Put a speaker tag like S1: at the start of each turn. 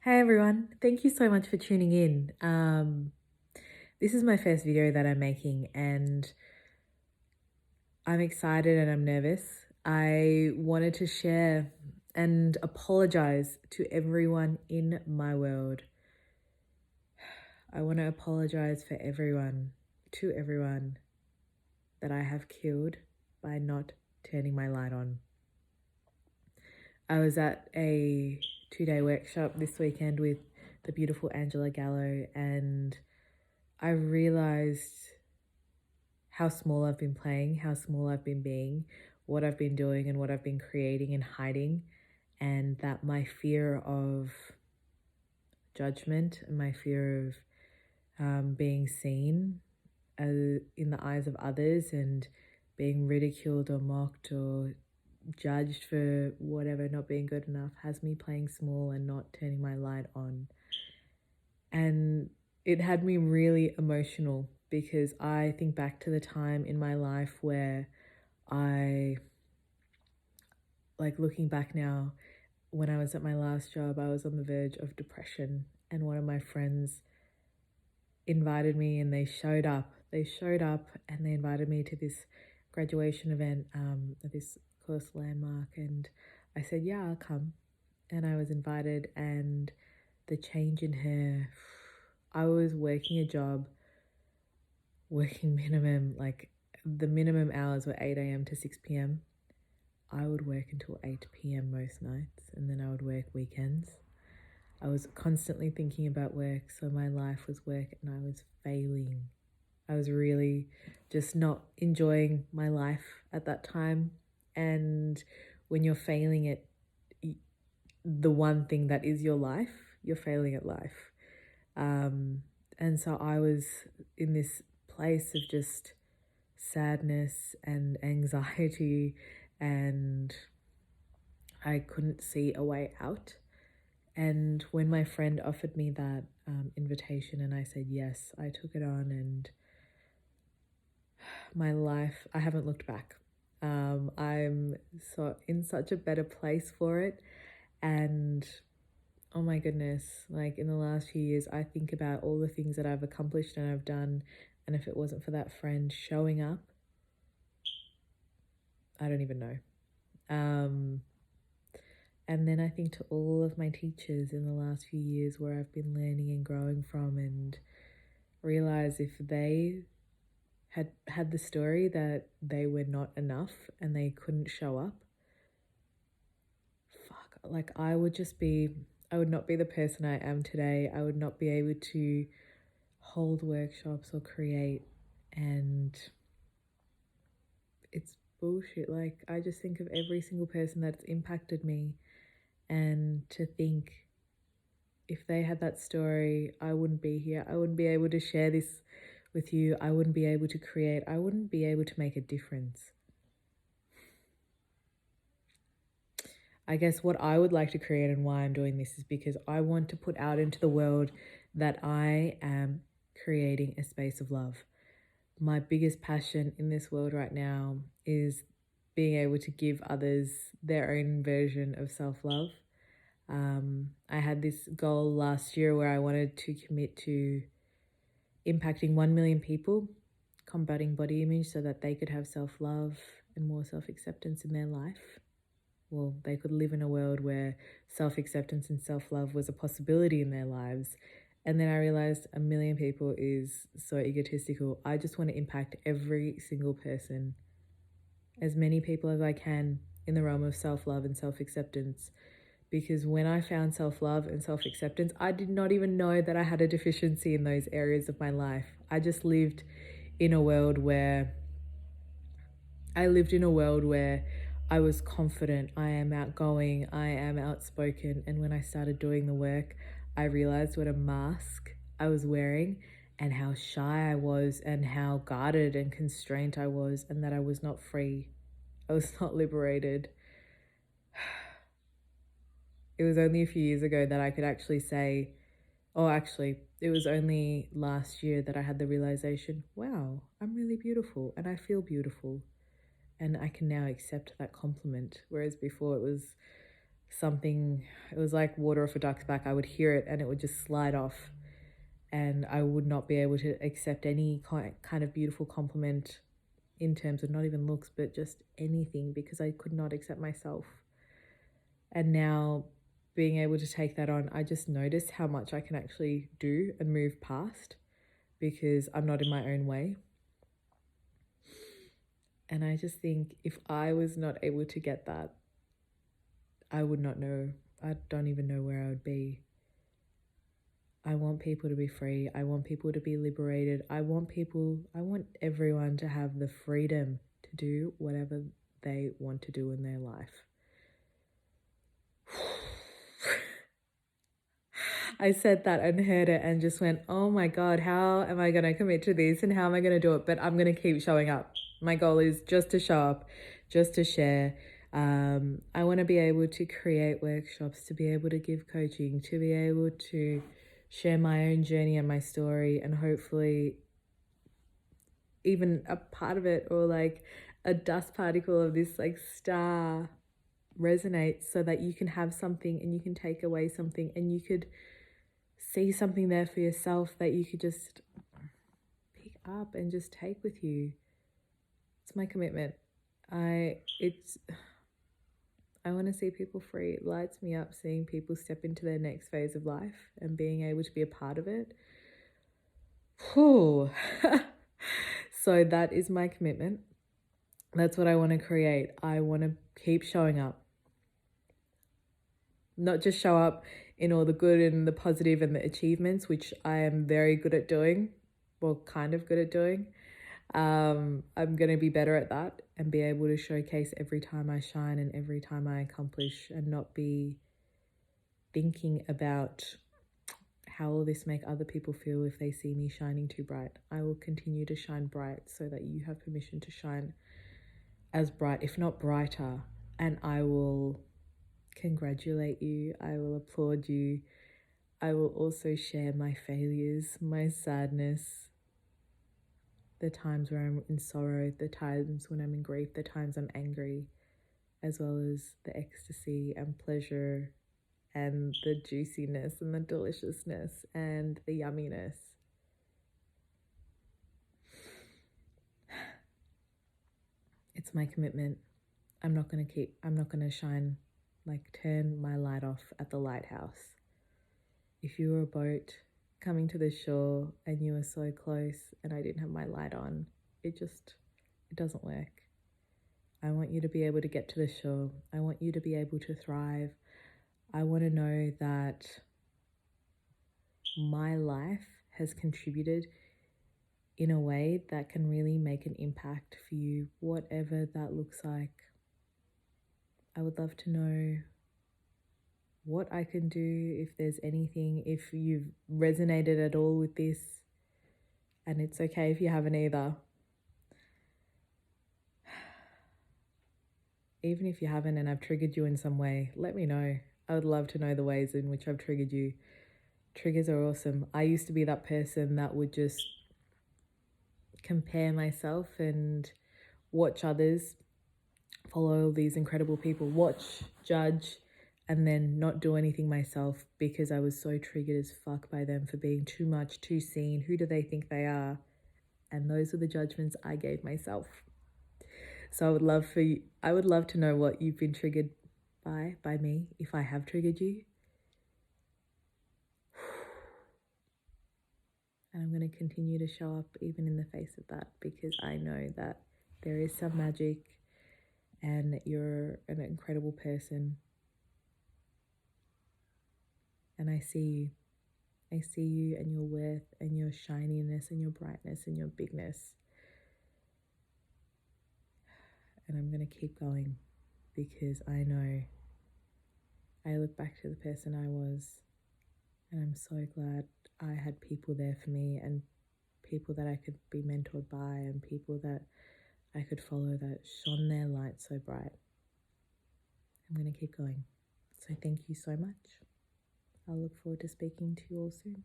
S1: Hey everyone, thank you so much for tuning in. This is my first video that I'm making and I'm excited and I'm nervous. I wanted to share and apologize to everyone in my world. I want to apologize for to everyone that I have killed by not turning my light on. I was at a 2-day workshop this weekend with the beautiful Angela Gallo, and I realized how small I've been playing, how small I've been being, what I've been doing and what I've been creating and hiding, and that my fear of judgment and my fear of being seen in the eyes of others and being ridiculed or mocked or judged for whatever, not being good enough, has me playing small and not turning my light on. And it had me really emotional because I think back to the time in my life where looking back now, when I was at my last job, I was on the verge of depression, and one of my friends invited me and they showed up. And they invited me to this graduation event at this close landmark, and I said, yeah, I'll come. And I was invited, and the change in her, I was working a job, working minimum, like the minimum hours were 8 a.m. to 6 p.m. I would work until 8 p.m. most nights, and then I would work weekends. I was constantly thinking about work, so my life was work and I was failing. I was really just not enjoying my life at that time. And when you're failing at the one thing that is your life, you're failing at life. And so I was in this place of just sadness and anxiety, and I couldn't see a way out. And when my friend offered me that invitation and I said yes, I took it on, and my life, I haven't looked back. I'm in such a better place for it. And oh my goodness, like in the last few years, I think about all the things that I've accomplished and I've done. And if it wasn't for that friend showing up, I don't even know. And then I think to all of my teachers in the last few years where I've been learning and growing from, and realize if they had the story that they were not enough and they couldn't show up, like I would not be the person I am today. I would not be able to hold workshops or create, and it's bullshit. Like I just think of every single person that's impacted me, and to think if they had that story, I wouldn't be here. I wouldn't be able to share this with you. I wouldn't be able to create. I wouldn't be able to make a difference. I guess what I would like to create and why I'm doing this is because I want to put out into the world that I am creating a space of love. My biggest passion in this world right now is being able to give others their own version of self-love. I had this goal last year where I wanted to commit to impacting 1 million people, combating body image so that they could have self-love and more self-acceptance in their life. Well, they could live in a world where self-acceptance and self-love was a possibility in their lives. And then I realized 1 million people is so egotistical. I just want to impact every single person, as many people as I can, in the realm of self-love and self-acceptance. Because when I found self-love and self-acceptance, I did not even know that I had a deficiency in those areas of my life. I just lived in a world where I was confident, I am outgoing, I am outspoken. And when I started doing the work, I realized what a mask I was wearing and how shy I was and how guarded and constrained I was, and that I was not free. I was not liberated. It was only a few years ago that I could actually say, it was only last year that I had the realization, wow, I'm really beautiful and I feel beautiful. And I can now accept that compliment. Whereas before it was something, it was like water off a duck's back. I would hear it and it would just slide off, and I would not be able to accept any kind of beautiful compliment in terms of not even looks, but just anything, because I could not accept myself. And now being able to take that on, I just notice how much I can actually do and move past because I'm not in my own way. And I just think if I was not able to get that, I would not know. I don't even know where I would be. I want people to be free. I want people to be liberated. I want everyone to have the freedom to do whatever they want to do in their life. I said that and heard it and just went, oh my God, how am I going to commit to this and how am I going to do it? But I'm going to keep showing up. My goal is just to show up, just to share. I want to be able to create workshops, to be able to give coaching, to be able to share my own journey and my story, and hopefully even a part of it, or like a dust particle of this like star, resonates so that you can have something and you can take away something and you could see something there for yourself that you could just pick up and just take with you. It's my commitment. I want to see people free. It lights me up seeing people step into their next phase of life and being able to be a part of it. Whew. So that is my commitment. That's what I want to create. I want to keep showing up. Not just show up in all the good and the positive and the achievements, which I am very good at doing, well, kind of good at doing. I'm going to be better at that and be able to showcase every time I shine and every time I accomplish, and not be thinking about how will this make other people feel if they see me shining too bright. I will continue to shine bright so that you have permission to shine as bright, if not brighter, and I will congratulate you. I will applaud you. I will also share my failures, my sadness, the times where I'm in sorrow, the times when I'm in grief, the times I'm angry, as well as the ecstasy and pleasure and the juiciness and the deliciousness and the yumminess. It's my commitment. I'm not going to shine, like turn my light off at the lighthouse. If you were a boat coming to the shore and you were so close and I didn't have my light on, it doesn't work. I want you to be able to get to the shore. I want you to be able to thrive. I want to know that my life has contributed in a way that can really make an impact for you, whatever that looks like. I would love to know what I can do, if there's anything, if you've resonated at all with this, and it's okay if you haven't either. Even if you haven't and I've triggered you in some way, let me know. I would love to know the ways in which I've triggered you. Triggers are awesome. I used to be that person that would just compare myself and watch others, follow all these incredible people, watch, judge, and then not do anything myself because I was so triggered as fuck by them for being too much, too seen. Who do they think they are? And those are the judgments I gave myself. So I would love to know what you've been triggered by me, if I have triggered you. And I'm going to continue to show up even in the face of that, because I know that there is some magic and you're an incredible person. And I see you. I see you and your worth and your shininess and your brightness and your bigness. And I'm going to keep going because I know I look back to the person I was, and I'm so glad I had people there for me, and people that I could be mentored by, and people that I could follow that shone their light so bright. I'm going to keep going. So thank you so much. I'll look forward to speaking to you all soon.